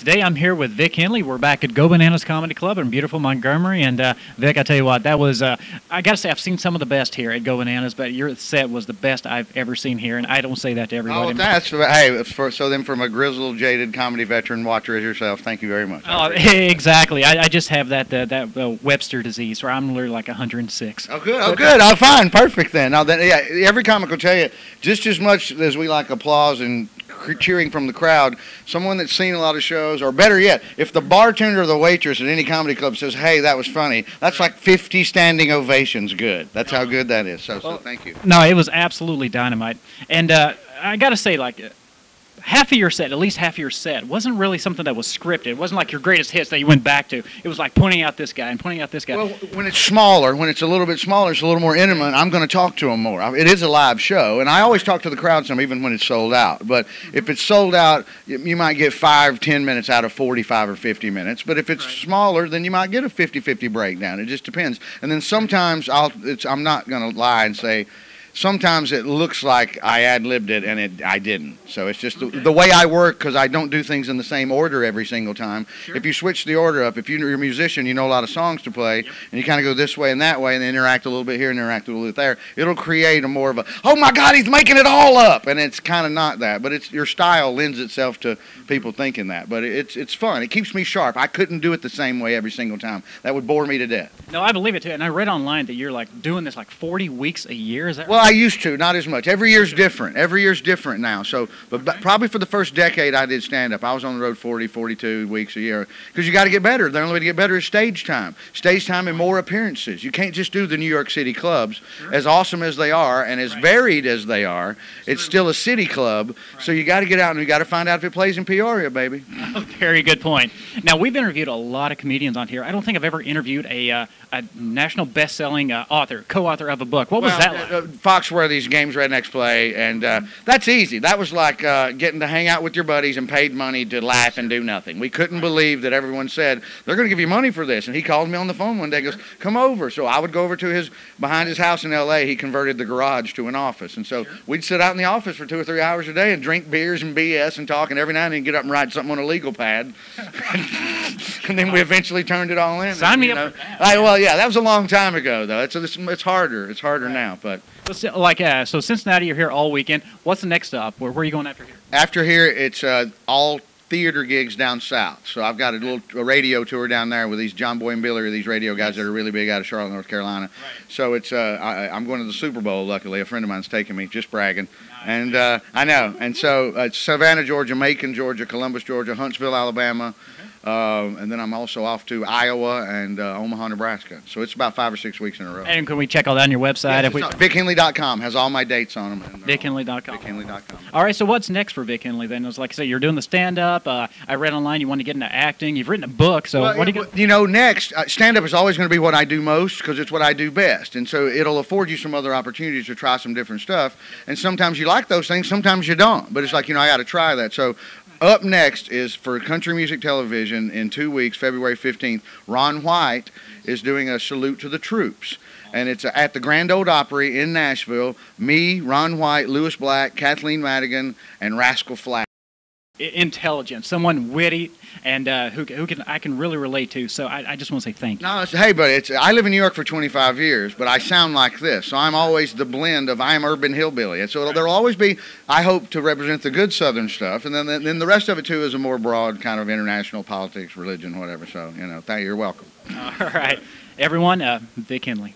Today I'm here with Vic Henley. We're back at Go Bananas Comedy Club in beautiful Montgomery. And Vic, I tell you what, that was, I got to say, I've seen some of the best here at Go Bananas, but your set was the best I've ever seen here, and I don't say that to everybody. Oh, that's, hey, so then from a grizzled, jaded comedy veteran watcher as yourself, thank you very much. Oh, exactly. I just have that Webster disease where I'm literally like 106. Oh, good. Oh, good. Oh, fine. Perfect then. Now, then, yeah, every comic will tell you, just as much as we like applause and cheering from the crowd, someone that's seen a lot of shows, or better yet, if the bartender or the waitress at any comedy club says, hey, that was funny, that's like 50 standing ovations good. That's how good that is. So thank you. No, it was absolutely dynamite. And I got to say, like, half of your set, at least half of your set, wasn't really something that was scripted. It wasn't like your greatest hits that you went back to. It was like pointing out this guy and pointing out this guy. Well, when it's smaller, when it's a little bit smaller, it's a little more intimate, I'm going to talk to them more. It is a live show, and I always talk to the crowd some, even when it's sold out. But if it's sold out, you might get 5-10 minutes out of 45 or 50 minutes. But if it's smaller, then you might get a 50-50 breakdown. It just depends. And then sometimes I'm not going to lie and say, sometimes it looks like I ad-libbed it, and I didn't. So it's just the way I work, because I don't do things in the same order every single time. Sure. If you switch the order up, if you're a musician, you know a lot of songs to play, and you kind of go this way and that way, and then interact a little bit here and interact a little bit there, it'll create a more of a, oh my God, he's making it all up! And it's kind of not that. But it's your style lends itself to people thinking that. But it's fun. It keeps me sharp. I couldn't do it the same way every single time. That would bore me to death. No, I believe it too. And I read online that you're like doing this like 40 weeks a year. Is that right? Well, I used to, not as much. Every year's different. Every year's different now. So, but probably for the first decade I did stand-up. I was on the road 40, 42 weeks a year. Because you got to get better. The only way to get better is stage time. Stage time and more appearances. You can't just do the New York City clubs. As awesome as they are and as varied as they are, it's still a city club. So you got to get out and you got to find out if it plays in Peoria, baby. Very good point. Now, we've interviewed a lot of comedians on here. I don't think I've ever interviewed a national best-selling author, co-author of a book. What was that like? Foxworthy's Games Rednecks Play, and that's easy. That was like getting to hang out with your buddies and paid money to laugh and do nothing. We couldn't believe that everyone said, they're going to give you money for this. And he called me on the phone one day and goes, come over. So I would go over to behind his house in L.A. He converted the garage to an office. And so we'd sit out in the office for 2 or 3 hours a day and drink beers and BS and talk, and every now and then get up and write something on a legal pad. And then we eventually turned it all in. Sign me up for that. Well, yeah, that was a long time ago, though. It's harder. It's harder now, but... So Cincinnati, you're here all weekend. What's the next stop? Where are you going after here? After here, it's all theater gigs down south. So I've got a radio tour down there with these John Boy and Billy, these radio guys that are really big out of Charlotte, North Carolina. Right. So it's I'm going to the Super Bowl, luckily. A friend of mine's taking me, just bragging. And I know. And so it's Savannah, Georgia, Macon, Georgia, Columbus, Georgia, Huntsville, Alabama. And then I'm also off to Iowa and Omaha, Nebraska. So it's about 5 or 6 weeks in a row. And can we check all that on your website? Yes, VicHenley.com has all my dates on them. VicHenley.com. VicHenley.com. All right, so what's next for Vic Henley then? It was like I said, you're doing the stand-up. I read online you want to get into acting. You've written a book. So what do you next, stand-up is always going to be what I do most because it's what I do best. And so it'll afford you some other opportunities to try some different stuff. And sometimes you like those things, sometimes you don't. But it's like, I got to try that. So up next is for Country Music Television in 2 weeks, February 15th. Ron White is doing a salute to the troops. And it's at the Grand Ole Opry in Nashville. Me, Ron White, Lewis Black, Kathleen Madigan, and Rascal Flatts. Intelligent, someone witty, and who I can really relate to. So I just want to say thank you. No, hey, buddy, I live in New York for 25 years, but I sound like this. So I'm always the blend of I'm urban hillbilly. And so there'll always be, I hope, to represent the good Southern stuff, and then the rest of it too is a more broad kind of international politics, religion, whatever. So you're welcome. All right, everyone, Vic Henley.